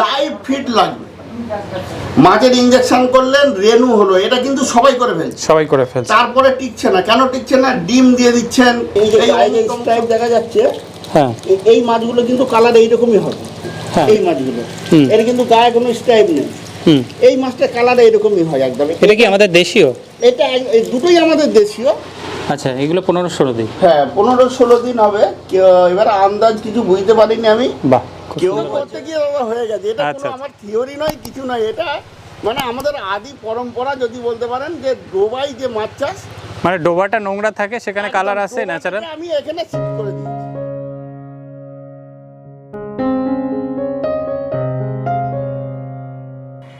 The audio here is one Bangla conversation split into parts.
লাইভ ফিড লাগবে। মাছের ইনজেকশন করলেন, রেনু হলো, এটা কিন্তু সবাই করে ফেলছে। তারপরে টিকছে না, কেন টিকছে না? ডিম দিয়ে দিচ্ছেন। এই যে স্ট্রাইপ দেখা যাচ্ছে, হ্যাঁ, এই মাছগুলো কিন্তু কালার এইরকমই হবে। এই মাছগুলো এর কিন্তু গায়ে কোনো স্ট্রাইপ নেই। এই মাছটা কালার এইরকমই হয় একদম। এটা কি আমাদের দেশীয়? এটা দুটোই আমাদের দেশীয়। আচ্ছা, এগুলো 15-16 দিন? হ্যাঁ, 15-16 দিন হবে। এবার আন্দাজ কিছু বুঝতে পারিনি আমি। বাহ, কেউ করতে গিয়ে হয়ে গেছে। এটা আমার থিওরি নয়, কিছু নয়। এটা মানে আমাদের আদি পরম্পরা যদি বলতে পারেন, যে ডোবাই যে মাছ চাষ, মানে ডোবাটা নোংরা থাকে, সেখানে কালার আসে ন্যাচারাল। আমি এখানে শিফট করে দিই।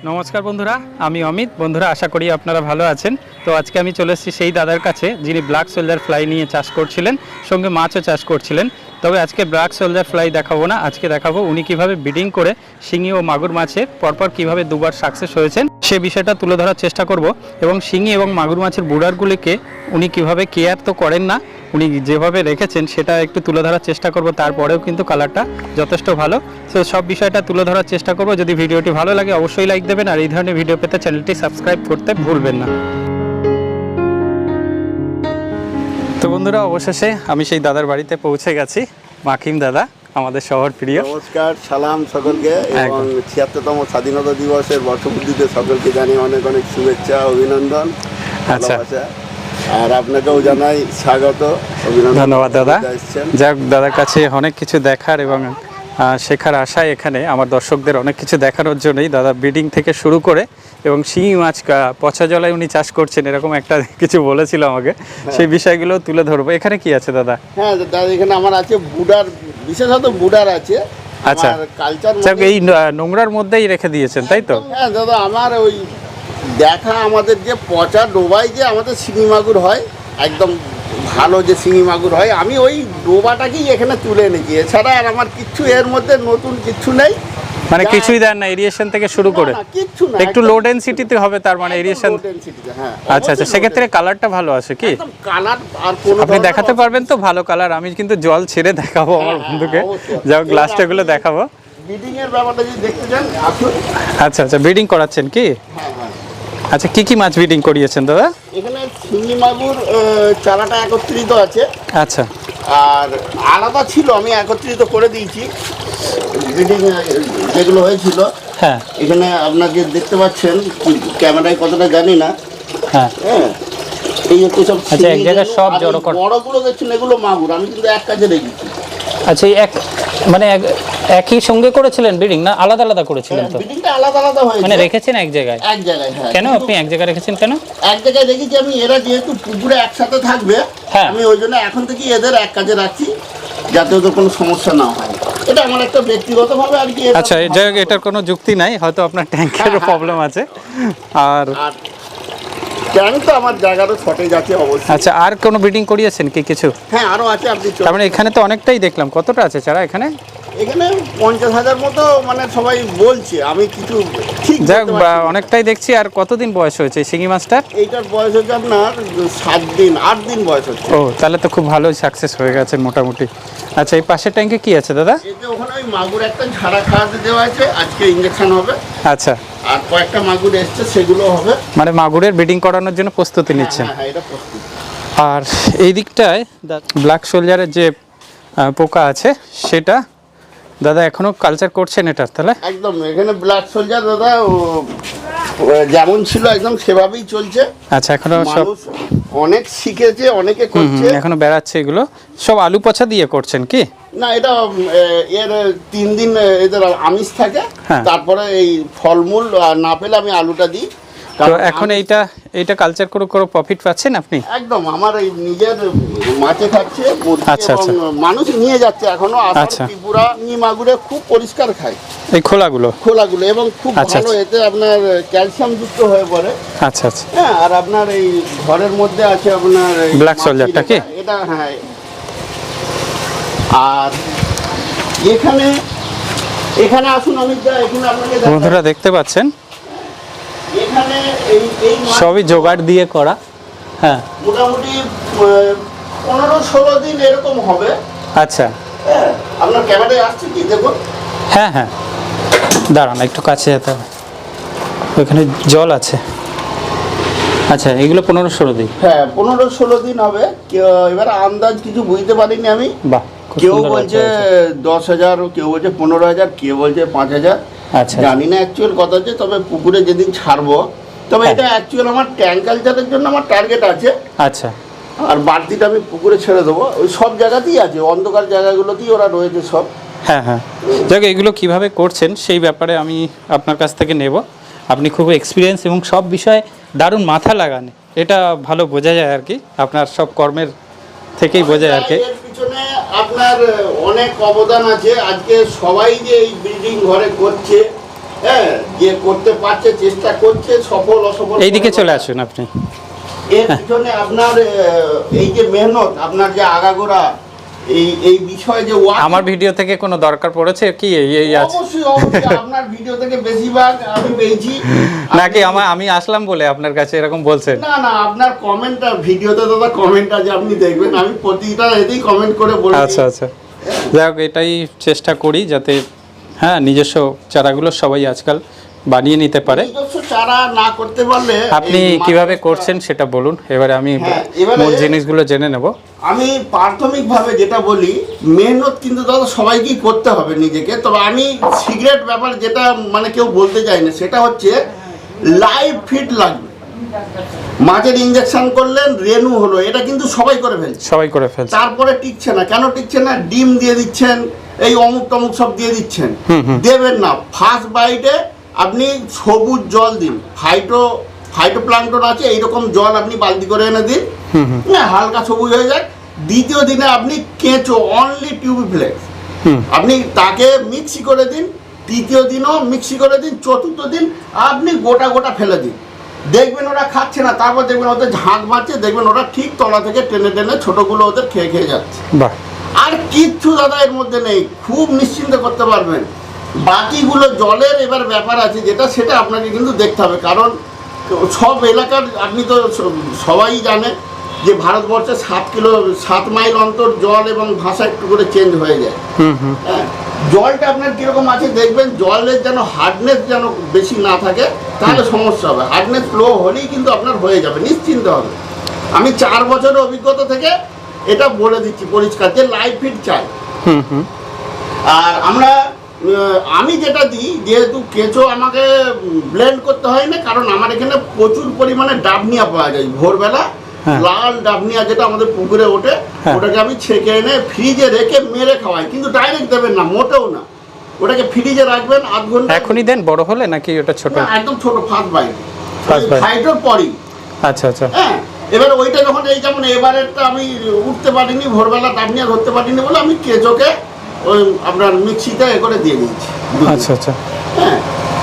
নমস্কার বন্ধুরা, আমি অমিত। বন্ধুরা, আশা করি আপনারা ভালো আছেন। তো আজকে আমি চলে এসেছি সেই দাদার কাছে, যিনি ব্ল্যাক সোলজার ফ্লাই নিয়ে চাষ করছিলেন, সঙ্গে মাছও চাষ করছিলেন। তবে আজকে ব্ল্যাক সোলজার ফ্লাই দেখাবো না, আজকে দেখাবো উনি কিভাবে ব্রিডিং করে শিঙি ও মাগুর মাছের পরপর কিভাবে দুবার সাকসেস হয়েছেন, সে বিষয়টা তুলে ধরার চেষ্টা করব। এবং শিঙি এবং মাগুর মাছের বুড়ারগুলিকে উনি কিভাবে কেয়ার তো করেন না, উনি যেভাবে রেখেছেন সেটা একটু তুলে ধরার চেষ্টা করব। তারপরেও কিন্তু কালারটা যথেষ্ট ভালো। তো সব বিষয়টা তুলে ধরার চেষ্টা করব। যদি ভিডিওটি ভালো লাগে অবশ্যই লাইক দেবেন, আর এই ধরনের ভিডিও পেতে চ্যানেলটি সাবস্ক্রাইব করতে ভুলবেন না। তো বন্ধুরা, অবশেষে আমি সেই দাদার বাড়িতে পৌঁছে গেছি। মাকিম দাদা, আমাদের শহর প্রিয়। নমস্কার, সালাম সকলকে, এবং 76তম স্বাধীনতা দিবসের বর্ষপূর্তিতে সকলকে জানিয়ে অনেক অনেক শুভেচ্ছা, অভিনন্দন। আচ্ছা, আর আপনাকেও জানাই স্বাগত, অভিনন্দন। ধন্যবাদ দাদা। যাক, দাদার কাছে অনেক কিছু দেখার এবং শেখার আশায় এখানে আমার দর্শকদের অনেক কিছু দেখানোর জন্যই দাদা ব্রিডিং থেকে শুরু করে এবং শিঙি মাছ পচা জলায় উনি চাষ করছেন, এরকম একটা কিছু বলেছিল আমাকে। সেই বিষয়গুলো তুলে ধরবো। এখানে কি আছে দাদা? হ্যাঁ দাদা, এখানে আমার আছে বুডার, বিশেষত বুডার আছে। আচ্ছা, কালচার এই নোংরার মধ্যেই রেখে দিয়েছেন, তাই তো? হ্যাঁ দাদা, আমার ওই দেখা আমাদের যে পচা ডোবায় যে আমাদের শিঙি মাগুর হয়, একদম ভালো যে শিঙি মাগুর হয়, আমি ওই ডোবাটাকেই এখানে তুলে এনেছি। এছাড়া আর আমার কিচ্ছু এর মধ্যে নতুন কিচ্ছু নেই। মানে কিছুই দেন না, এরিয়েশন থেকে শুরু করে? কিচ্ছু না, একটু লো ডেনসিটিতে হবে তার মানে এরিয়েশন। হ্যাঁ, আচ্ছা আচ্ছা, সেক্ষেত্রে কালারটা ভালো আসে কি? কালার আর কোনো আপনি দেখাতে পারবেন তো ভালো কালার? আমি কিন্তু জল ছেড়ে দেখাবো আমার বন্ধুকে, যাও গ্লাসটা গুলো দেখাবো। ব্রিডিং এর ব্যাপারটা যদি দেখতে চান আসুন। আচ্ছা আচ্ছা, ব্রিডিং করাচ্ছেন কি? আচ্ছা, কি কি মাছ ব্রিডিং করিয়েছেন দাদা? এখানে শিঙি মাগুর চারাটা একত্রিত আছে। আচ্ছা, আর আলাদা ছিল, আমি একত্রিত করে দিয়েছি ব্রিডিং যেগুলো হয়েছিল। হ্যাঁ, এখানে আপনাকে দেখতে পাচ্ছেন, ক্যামেরায় কতটা জানি না। হ্যাঁ, এই হচ্ছে সব। আচ্ছা, এক জায়গায় সব জড়ো করা। বড়গুলো দেখছেন, এগুলো মাগুর। আমি কিন্তু এক কাজে রেখেছি। আচ্ছা, মানে একই সঙ্গে করেছিলেন ব্রিডিং, না আলাদা আলাদা করেছিলেন? তো ব্রিডিংটা আলাদা আলাদা হয়েছে, মানে রেখেছেন এক জায়গায়? এক জায়গায়, হ্যাঁ। কেন আপনি এক জায়গায় রেখেছেন? কেন এক জায়গায় রেখেছি? আমি এরা যেহেতু পুকুরে একসাথে থাকবে, আমি ওই জন্য এখন থেকে এদের এক কাজে রাখছি, যাতে ওদের কোনো সমস্যা না হয়। এটা আমার একটা ব্যক্তিগতভাবে আর কি। আচ্ছা, এই জায়গায় এটার কোনো যুক্তি নাই, হয়তো আপনার ট্যাঙ্কেরও প্রবলেম আছে। আর ট্যাঙ্ক তো আমার জায়গারও শর্টেজ আছে অবশ্যই। আচ্ছা, আর কোনো ব্রিডিং করিয়েছেন কি কিছু? হ্যাঁ, আরও আছে। আপনি তার মানে এখানে তো অনেকটাই দেখলাম। কতটা আছে চারা এখানে? এখানে 50,000 মতো মানে সবাই বলছে, আমি কিছু ঠিক যাক, অনেকটাই দেখছি। আর কতদিন বয়স হয়েছে এই শিঙি মাছটার? এইটার বয়স হচ্ছে আপনার 7 দিন 8 দিন বয়স হচ্ছে। ও, তাহলে তো খুব ভালোই সাকসেস হয়ে গেছে মোটামুটি। আচ্ছা, এই পাশের ট্যাঙ্কে কি আছে দাদা? এতে ওখানে ওই মাগুর একটা ঝাড়া খাওয়াতে দেওয়া আছে, আজকে ইঞ্জেকশন হবে। আচ্ছা, আর কয়েকটা মাগুর এসছে, সেগুলো হবে। মানে মাগুরের ব্রিডিং করানোর জন্য প্রস্তুতি নিচ্ছেন? হ্যাঁ, এটা প্রস্তুত। আর এই দিকটায় ব্ল্যাক সোলজারের যে পোকা আছে সেটা দাদা এখনো কালচার করছেন এটা? তাহলে একদম এখানে ব্ল্যাক সোলজার দাদা যেমন ছিল একদম সেভাবেই চলছে। আচ্ছা, এখনো সব অনেক শিখেছে, অনেকে করছে, এখনো বেড়াচ্ছে। এগুলো সব আলু পচা দিয়ে করছেন কি? না, এটা এর 3 দিন এদের আমিষ থাকে, তারপরে এই ফলমূল না পেলে আমি আলুটা দিই। তো এখন এইটা কালচার করে প্রফিট পাচ্ছেন আপনি? একদম, আমার এই নিজের মাছে খাচ্ছে। আচ্ছা আচ্ছা, মানুষ নিয়ে যাচ্ছে এখনো। আচ্ছা, ত্রিপুরা মাগুরে খুব পরিষ্কার খায় এই খোলাগুলো, এবং খুব ভালো। এতে আপনার ক্যালসিয়াম যুক্ত হয়ে পড়ে। আচ্ছা আচ্ছা, হ্যাঁ। আর আপনার এই ঘরের মধ্যে আছে আপনার ব্ল্যাক সোলজারটা কি এটা? হ্যাঁ। আর এখানে আসুন, আমি এখানে আপনাকে বন্ধুরা দেখতে পাচ্ছেন, এখানে সবই জোগাড় দিয়ে করা। হ্যাঁ, মোটামুটি 15-16 দিন এরকম হবে। আচ্ছা, আপনার ক্যামেরায় আসছে কি দেখুন? হ্যাঁ হ্যাঁ, দাঁড়ান একটু কাছে যেতে হবে, ওইখানে জল আছে। আচ্ছা এগুলো 15-16 দিন? হ্যাঁ 15-16 দিন হবে। এবার আন্দাজ কিছু বুঝতে পারিনি আমি। বাহ, কেউ বলছে 10,000, কেউ বলছে 15,000, কেউ বলছে 5,000। আচ্ছা জানি না অ্যাকচুয়াল কথা হচ্ছে, তবে পুকুরে যেদিন ছাড়বো, তবে এটা অ্যাকচুয়াল আমার ট্যাঙ্ক কালচারের জন্য আমার টার্গেট আছে। আচ্ছা, আর বাড়তিটা আমি পুকুরে ছেড়ে দেবো। ওই সব জায়গাতেই আছে, অন্ধকার জায়গাগুলোতেই ওরা রয়েছে সব। হ্যাঁ হ্যাঁ, যাক এগুলো কিভাবে করছেন সেই ব্যাপারে আমি আপনার কাছ থেকে নেব। আপনি খুব এক্সপিরিয়েন্স এবং সব বিষয়ে দারুণ মাথা লাগান, এটা ভালো বোঝা যায় আর কি, আপনার সব কর্মের থেকেই বোঝা যায় আর কি। এর পিছনে আপনার অনেক অবদান আছে। আজকে সবাই যে এই বিল্ডিং ঘরে করছে, হ্যাঁ, যে করতে পারছে, চেষ্টা করছে, সফল অসফল। এইদিকে চলে আসুন আপনি। এর পিছনে আপনার এই যে মেহনত, আপনার যে আগাগোড়া এই বিষয়ে যে আমার ভিডিও থেকে কোনো দরকার পড়েছে কি? এই আছে অবশ্যই অবশ্যই আপনার ভিডিও থেকে বেশিরভাগ আমি পেয়েছি। নাকি আমি আসলাম বলে আপনার কাছে এরকম বলছেন? না না, আপনার কমেন্টটা ভিডিওতে দাদা কমেন্ট আছে, আপনি দেখবেন, আমি প্রতিটা এতেই কমেন্ট করে বলি। আচ্ছা আচ্ছা, যাই হোক এটাই চেষ্টা করি যাতে হ্যাঁ নিজস্ব চারাগুলো সবাই আজকাল বানিয়ে নিতে পারে। নিজস্ব চারা না করতে পারলে আপনি কিভাবে করছেন সেটা বলুন, এবারে আমি মূল জিনিসগুলো জেনে নেব। আমি প্রাথমিকভাবে যেটা বলি, মেহনত কিন্তু দাদা সবাইকেই করতে হবে নিজেকে। তবে আমি সিক্রেট ব্যাপার যেটা মানে কেউ বলতে চাই না, সেটা হচ্ছে লাইভ ফিড লাগবে। মাছের ইনজেকশন করলেন, রেনু হলো, এটা কিন্তু সবাই করে ফেলছে। তারপরে টিকছে না। কেন টিকছে না? ডিম দিয়ে দিচ্ছেন, এই অমুক টমুক সব দিয়ে দিচ্ছেন। দেবেন না। ফার্স্ট বাইটে আপনি সবুজ জল দিন, ফাইটোপ্লাঙ্কটন আছে, এইরকম জল আপনি বালতি করে এনে দিন, হালকা সবুজ হয়ে যায়। দ্বিতীয় দিনে আপনি কেঁচো, অনলি টিউবিফ্লেক্স আপনি তাকে মিক্সি করে দিন। তৃতীয় দিনও মিক্সি করে দিন। চতুর্থ দিন আপনি গোটা গোটা ফেলে দিন। দেখবেন ওরা খাচ্ছে না, তারপর দেখবেন ওদের ঝাঁক মারছে, দেখবেন ওরা ঠিক তলা থেকে টেনে টেনে ছোটগুলো ওদের খেয়ে যাচ্ছে। আর কিচ্ছু দাদা এর মধ্যে নেই, খুব নিশ্চিন্তে করতে পারবেন। বাকিগুলো জলের এবার ব্যাপার আছে, যেটা সেটা আপনাকে কিন্তু দেখতে হবে। কারণ সব এলাকার, আপনি তো সবাই জানে যে ভারতবর্ষে 7 মাইল অন্তর জল এবং ভাষা একটু করে চেঞ্জ হয়ে যায়। হ্যাঁ, জলটা আপনার কিরকম আছে দেখবেন, জলের যেন হার্ডনেস যেন বেশি না থাকে, তাহলে সমস্যা হবে। হার্ডনেস লো হলেই কিন্তু আপনার হয়ে যাবে, নিশ্চিন্ত হবে। আমি 4 বছরের অভিজ্ঞতা থেকে এটা বলে দিচ্ছি পরিষ্কার, যে লাইভ ফিড চাই। আর আমি যেটা দিই, যেহেতু কেঁচো আমাকে ব্লেন্ড করতে হয় না, কারণ আমার এখানে প্রচুর পরিমাণে ডাবনিয়া পাওয়া যায় ভোরবেলা। লাল ডাবনিয়া যেটা আমাদের পুকুরে ওঠে, ওটাকে আমি ছেঁকে এনে ফ্রিজে রেখে মেরে খাওয়াই। কিন্তু ডাইরেক্ট দেবেন না, মোটেও না, ওটাকে ফ্রিজে রাখবেন আধ ঘন্টা। এখনই দেন বড় হলে নাকি ওটা ছোট? একদম ছোট, ফার্স্ট বাইট, ফাইটোর পরই। আচ্ছা আচ্ছা, হ্যাঁ, এবার ওইটা যখন, এই যেমন এবারেরটা আমি উঠতে পারিনি, ভোরবেলা ডাবনিয়া ধরতে পারিনি বলে আমি কেঁচোকে ওই আপনার মিক্সিতে এ করে দিয়ে দিয়েছি। আচ্ছা আচ্ছা, হ্যাঁ,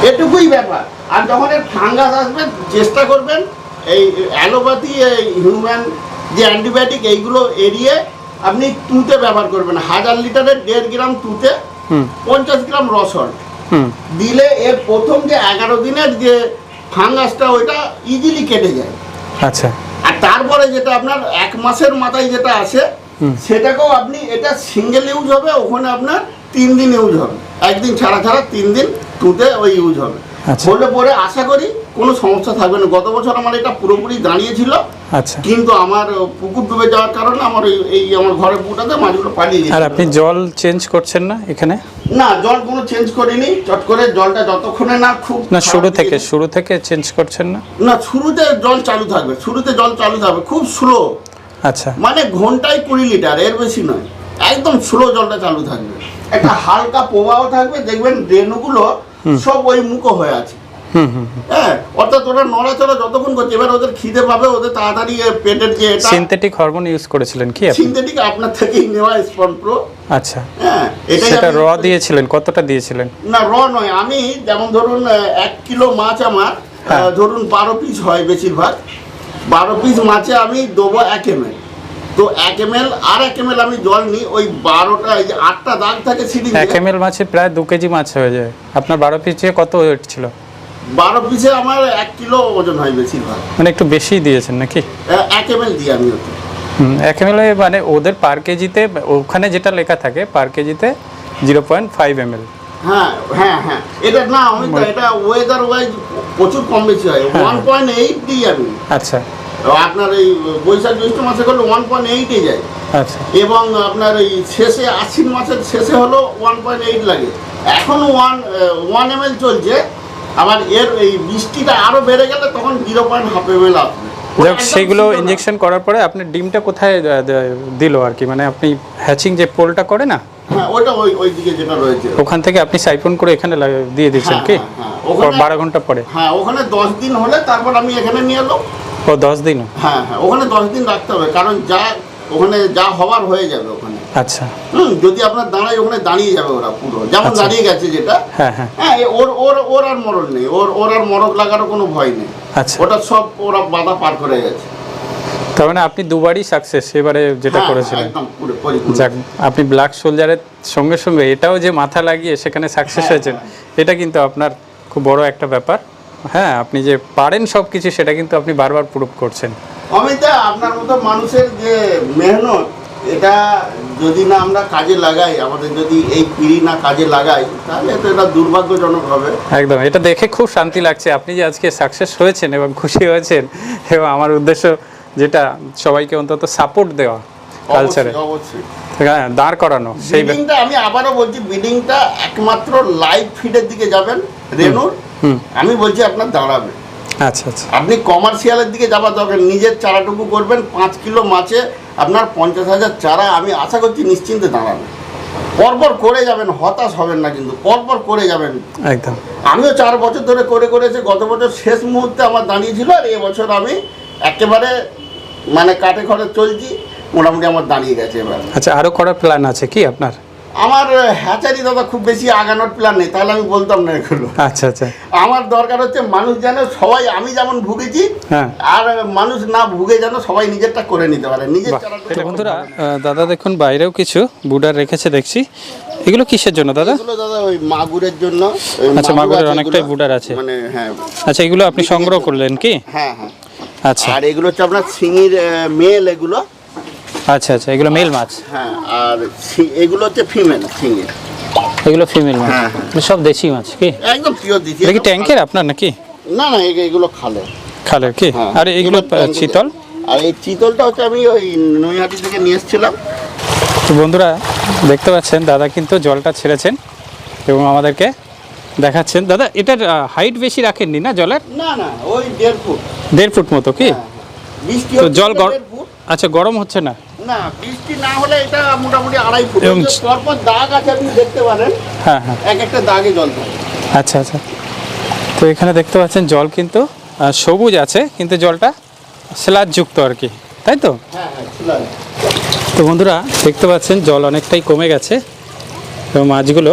এটুকুই ব্যাপার। আর যখন এর ফাঙ্গাস আসবে, চেষ্টা করবেন এই অ্যালোপ্যাথি, এই হিউম্যান যে অ্যান্টিবায়োটিক, এইগুলো এড়িয়ে আপনি তুঁতে ব্যবহার করবেন। 1000 লিটারের 1.5 গ্রাম তুঁতে 50 গ্রাম রসল দিলে এর প্রথম যে 11 দিনের যে ফাঙ্গাসটা, ওইটা ইজিলি কেটে যায়। আচ্ছা, আর তারপরে যেটা আপনার 1 মাসের মাথায় যেটা আসে, সেটাকেও আপনি, এটা সিঙ্গেল ইউজ হবে, ওখানে আপনার 3 দিন ইউজ হবে, একদিন ছাড়া 3 দিন তুঁতে ওই ইউজ হবে। বললে পরে আশা করি কোনো সমস্যা থাকবে না। গত বছর আমার এটা পুরোপুরি দাঁড়িয়েছিল। আচ্ছা, কিন্তু আমার পুকুর ডুবে যাওয়ার কারণে আমার এই আমার ঘরের পুকুরটাতে মাছগুলো পালিয়ে গেছে। আর আপনি জল চেঞ্জ করছেন না এখানে? না, জল কোনো চেঞ্জ করিনি। চট করে জলটা যতক্ষণে না খুব না, শুরু থেকে চেঞ্জ করছেন না? না, শুরুতে জল চালু থাকবে, খুব স্লো। আচ্ছা, মানে ঘন্টায় 20 লিটার, এর বেশি নয়। একদম স্লো জলটা চালু থাকবে, একটা হালকা প্রবাহ থাকবে, দেখবেন রেণুগুলো সব ওই মুখো হয়ে আছে। হ্যাঁ, অর্থাৎ ওরা নড়াচড়া যতক্ষণ করছে, এবার ওদের খিদে পাবে, ওদের তাড়াতাড়ি পেটের যে এটা সিনথেটিক হরমোন ইউজ করেছিলেন কি আপনি? সিনথেটিক আপনার থেকেই নেওয়া, স্পন প্রো। আচ্ছা, হ্যাঁ, এটা র দিয়েছিলেন? কতটা দিয়েছিলেন? না, র নয়, আমি যেমন ধরুন 1 কিলো মাছ আমার ধরুন 12 পিস হয় বেশিরভাগ। 12 পিস মাছে আমি দেবো 1 ml। তো 1 ml আর 1 ml আমি জল নিই। ওই 12টা, এই যে 8টা দাগ থাকে সিরিঞ্জে, 1 ml মাছে প্রায় 2 কেজি মাছ হয়ে যায়। আপনার 12 পিসে কত ওয়েট ছিল? 12 পিসে আমার 1 কিলো ওজন হয় বেশিরভাগ। মানে একটু বেশি দিয়েছেন নাকি? 1 ml দিই আমি ওতে। 1 ml মানে ওদের পার কেজিতে, ওখানে যেটা লেখা থাকে পার কেজিতে 0.5 ml। হ্যাঁ হ্যাঁ হ্যাঁ, এটা না অমিত দা, এটা ওয়েদার ওয়াইজ প্রচুর কম বেশি হয়। 1.8 দিই আমি। আচ্ছা, আপনার এই বৈশাখ জ্যৈষ্ঠ মাসে করলে 1.8 এ যায়। আচ্ছা, এবং আপনার এই শেষে আশ্বিন মাসের শেষে হলো 1.8 লাগে। এখন 1 ml চলছে। আবার এর এই বৃষ্টিটা আরো বেড়ে গেলে তখন 0.5 ml আসবে। সেগুলো ইনজেকশন করার পরে আপনার ডিমটা কোথায় দিল আর কি, মানে আপনি হ্যাচিং যে পোলটা করে না, হ্যাঁ ওটা ওই দিকে যেটা রয়েছে ওখান থেকে আপনি সাইফন করে এখানে দিয়ে দিচ্ছেন কি? 12 ঘন্টা পরে? হ্যাঁ, ওখানে 10 দিন হলে তারপর আমি এখানে নিয়ে এলো। ও 10 দিন? হ্যাঁ হ্যাঁ, ওখানে 10 দিন রাখতে হবে, কারণ ওখানে যা হবার হয়ে যাবে ওখানে। আচ্ছা, যদি আপনার দাঁড়ায় ওখানে দাঁড়িয়ে যাবে ওরা পুরো, যেমন দাঁড়িয়ে গেছে যেটা। হ্যাঁ হ্যাঁ, ওর আর মরণ নেই, ওর আর মরক লাগারও কোনো ভয় নেই। আচ্ছা, ওটা সব ওরা বাধা পার করে গেছে। তার মানে আপনি দুবারই সাকসেস এবারে যেটা করেছিলেন। একদম পরিপূর্ণ। যাক, আপনি ব্ল্যাক সোলজারের সঙ্গে সঙ্গে এটাও যে মাথা লাগিয়ে সেখানে সাকসেস হয়েছেন, এটা কিন্তু আপনার খুব বড় একটা ব্যাপার। হ্যাঁ, আপনি যে পারেন সব কিছু, সেটা কিন্তু আপনি বারবার প্রুভ করছেন। অমিতা, আপনার মতো মানুষের যে মেহনত, এটা যদি না আমরা কাজে লাগাই, আমাদের যদি এই পিড়ি না কাজে লাগাই, তাহলে তো এটা দুর্ভাগ্যজনক হবে। একদম, এটা দেখে খুব শান্তি লাগছে আপনি যে আজকে সাকসেস হয়েছেন এবং খুশি হয়েছেন। এবং আমার উদ্দেশ্য যেটা, সবাইকে অন্তত সাপোর্ট দেওয়া কালচারে, অবশ্যই হ্যাঁ, দাঁড় করানো। সেই বিডিংটা আমি আবারও বলছি, বিডিংটা একমাত্র লাইভ ফিডের দিকে যাবেন রেনুর। আমি বলছি আপনার দাঁড়াবে। আচ্ছা আচ্ছা, আপনি কমার্শিয়ালের দিকে যাবার দরকার, নিজের চারাটুকু করবেন। 5 কিলো মাছে আপনার 50,000 চারা, আমি আশা করছি নিশ্চিন্তে দাঁড়াবে। পরপর করে যাবেন, হতাশ হবেন না, কিন্তু পরপর করে যাবেন। একদম, আমিও 4 বছর ধরে করেছি। গত বছর শেষ মুহূর্তে আমার দাঁড়িয়েছিল, আর এবছর আমি একেবারে মানে কাটে খড়ে চলছি, মোটামুটি আমার দাঁড়িয়ে গেছে এবার। আচ্ছা, আরও করার প্ল্যান আছে কি আপনার? আমার হ্যাচারি দাদা খুব বেশি আগানোর প্ল্যান নেই, তাহলে আমি বলতাম না এগুলো। আচ্ছা আচ্ছা, আমার দরকার হচ্ছে মানুষ যেন সবাই, আমি যেমন ভুগেছি, হ্যাঁ, আর মানুষ না ভুগে যেন সবাই নিজেরটা করে নিতে পারে। নিজের বন্ধুরা, দাদা দেখুন বাইরেও কিছু বুডার রেখেছে দেখছি। এগুলো কিসের জন্য দাদা? এগুলো দাদা ওই মাগুরের জন্য। আচ্ছা, মাগুরের অনেকটাই বুডার আছে, মানে হ্যাঁ। আচ্ছা, এগুলো আপনি সংগ্রহ করলেন কি? হ্যাঁ হ্যাঁ, আচ্ছা। আর এগুলো হচ্ছে আপনার শিঙির মেল এগুলো। আচ্ছা আচ্ছা, এগুলো মেল মাছ। হ্যাঁ, আর এগুলো হচ্ছে ফিমেল শিঙির। এগুলো ফিমেল মাছ। হ্যাঁ, সব দেশি মাছ কি? একদম পিওর দেশি। এটা কি ট্যাঙ্কের আপনার নাকি? না না, এগুলো খালে। খালের কি? আর এগুলো চিতল? আর এই চিতলটা হচ্ছে আমি ওই নৈহাটি থেকে নিয়ে এসেছিলাম। তো বন্ধুরা দেখতে পাচ্ছেন, দাদা কিন্তু জলটা ছেড়েছেন এবং আমাদেরকে দেখাচ্ছেন। দাদা, এটার হাইট বেশি রাখেননি না জলের? না না, ওই 1.5 ফুট। 1.5 ফুট মতো কি? বৃষ্টি তো জল 1.5 ফুট। আচ্ছা, গরম হচ্ছে না? না, বৃষ্টি না হলে এটা মোটামুটি 2.5 ফুট। এবং পরপর দাগ আছে, আপনি দেখতে পারেন। হ্যাঁ হ্যাঁ, এক একটা দাগে জল থাকে। আচ্ছা আচ্ছা। তো এখানে দেখতে পাচ্ছেন জল কিন্তু সবুজ আছে, কিন্তু জলটা স্লাজযুক্ত আর কি, তাই তো? হ্যাঁ হ্যাঁ, স্লাজ। তো বন্ধুরা দেখতে পাচ্ছেন জল অনেকটাই কমে গেছে এবং মাছগুলো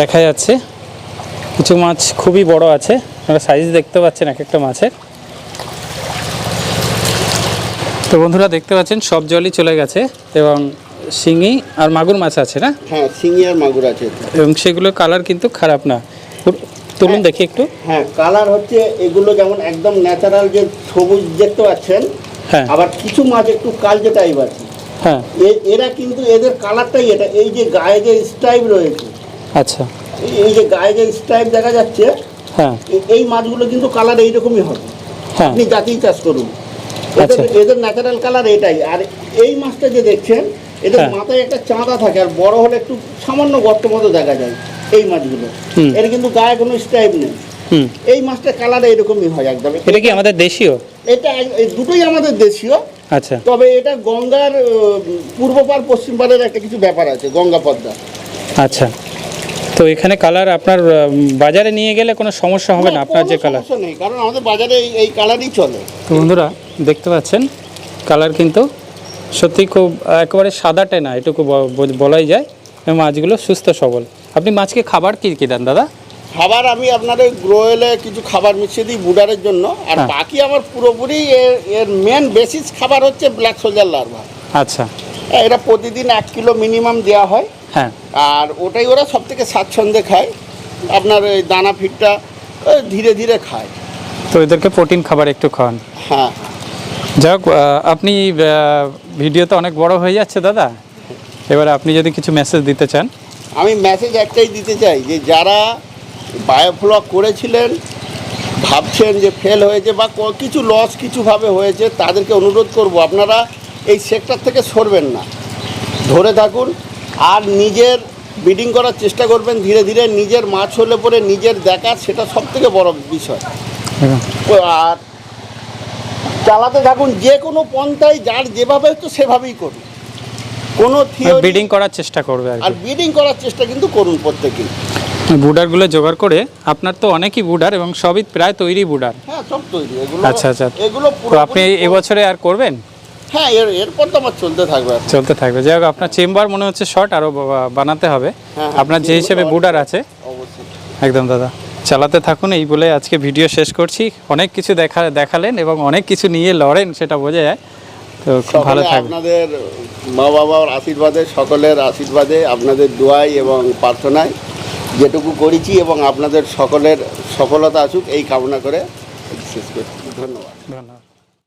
দেখা যাচ্ছে। কিছু মাছ খুবই বড় আছে, আপনারা সাইজ দেখতে পাচ্ছেন এক একটা মাছের। তো বন্ধুরা দেখতে পাচ্ছেন সব জলই চলে গেছে এবং শিঙি আর মাগুর মাছ আছে না? হ্যাঁ, শিঙি আর মাগুর আছে। এবং সেগুলোর কালার কিন্তু খারাপ না। তুলুন দেখি একটু। হ্যাঁ, কালার হচ্ছে এগুলো যেমন একদম ন্যাচারাল যে সবুজ দেখতে পাচ্ছেন। হ্যাঁ, আবার কিছু মাছ একটু কালচে টাইপ আছে। হ্যাঁ, এরা কিন্তু এদের কালারটাই এটা। এই যে গায়ে যে স্ট্রাইপ রয়েছে, আচ্ছা, এই যে গায়ে যে স্ট্রাইপ দেখা যাচ্ছে, হ্যাঁ, এই মাছগুলো কিন্তু কালার এইরকমই হবে। হ্যাঁ, আপনি জাতেই চাষ করুন, আচ্ছা, এদের ন্যাচারাল কালার এটাই। আর এই মাছটা যে দেখছেন, এদের মাথায় একটা চাঁদা থাকে, আর বড় হলে একটু সামান্য গর্ত মতো দেখা যায় এই মাছগুলো। এর কিন্তু গায়ে কোনো স্ট্রাইপ নেই। এই মাছটা কালার এরকমই হয় একদম। এটা কি আমাদের দেশীয়? এটা এই দুটোই আমাদের দেশীয়। আচ্ছা, তবে এটা গঙ্গার পূর্ব পার পশ্চিম পারের একটা কিছু ব্যাপার আছে, গঙ্গা পদ্মা। আচ্ছা। তো এখানে কালার আপনার বাজারে নিয়ে গেলে কোনো সমস্যা হবে না আপনার যে কালার? সমস্যা নেই, কারণ আমাদের বাজারে এই কালারই চলে। তো বন্ধুরা দেখতে পাচ্ছেন কালার কিন্তু সত্যি খুব একেবারে সাদাটে না, এটুকু বলাই যায়। এবং মাছগুলো সুস্থ সবল। আপনি মাছকে খাবার কী কী দেন দাদা? খাবার আমি আপনার ওই গ্রোয়েলে কিছু খাবার মিশিয়ে দিই বুডারের জন্য। আর বাকি আমার পুরোপুরি এর মেন বেসিস খাবার হচ্ছে ব্ল্যাক সোলজার লার্ভা। আচ্ছা, এটা প্রতিদিন 1 কিলো মিনিমাম দেওয়া হয়। হ্যাঁ, আর ওটাই ওরা সব থেকে স্বাচ্ছন্দ্যে খায়। আপনার ওই দানা ফিডটা ধীরে ধীরে খায়। তো এদেরকে প্রোটিন খাবার একটু খাওয়ান। হ্যাঁ, যাক, আপনি ভিডিও তো অনেক বড় হয়ে যাচ্ছে দাদা, এবারে আপনি যদি কিছু মেসেজ দিতে চান আমি মেসেজ একটাই দিতে চাই যে যারা বায়োফ্লক করেছিলেন, ভাবছেন যে ফেল হয়েছে বা কিছু লস কিছুভাবে হয়েছে, তাদেরকে অনুরোধ করব আপনারা এই সেক্টর থেকে সরবেন না, ধরে থাকুন আর নিজের ব্রিডিং করার চেষ্টা করবেন। ধীরে ধীরে নিজের মাছ হলে পরে নিজের দেখার, সেটা সবথেকে বড় বিষয়। আর চালাতে থাকুন, যে কোনো পন্থায় যার যেভাবে হচ্ছে সেভাবেই করুন, কোনো ব্রিডিং করার চেষ্টা করবে আর ব্রিডিং করার চেষ্টা কিন্তু করুন প্রত্যেকেই। বুডারগুলো জোগাড় করে, আপনার তো অনেকই বুডার এবং সবই প্রায় তৈরি বুডার। হ্যাঁ, সব তৈরি এগুলো। আচ্ছা আচ্ছা, এগুলো তো আপনি এবছরে আর করবেন? হ্যাঁ, এরপর তো আমার চলতে থাকবে। যাই হোক, আপনার চেম্বার মনে হচ্ছে শর্ট আরও বানাতে হবে। আপনার যে হিসেবে বুডার আছে, অবশ্যই একদম দাদা চালাতে থাকুন। এই বলে আজকে ভিডিও শেষ করছি। অনেক কিছু দেখালেন এবং অনেক কিছু নিয়ে লড়েন, সেটা বোঝা যায়। তো খুব ভালো থাকবেন। আপনাদের মা বাবার আশীর্বাদে, সকলের আশীর্বাদে, আপনাদের দোয়াই এবং প্রার্থনায় যেটুকু করেছি এবং আপনাদের সকলের সফলতা আসুক এই কামনা করে শেষ করছি। ধন্যবাদ।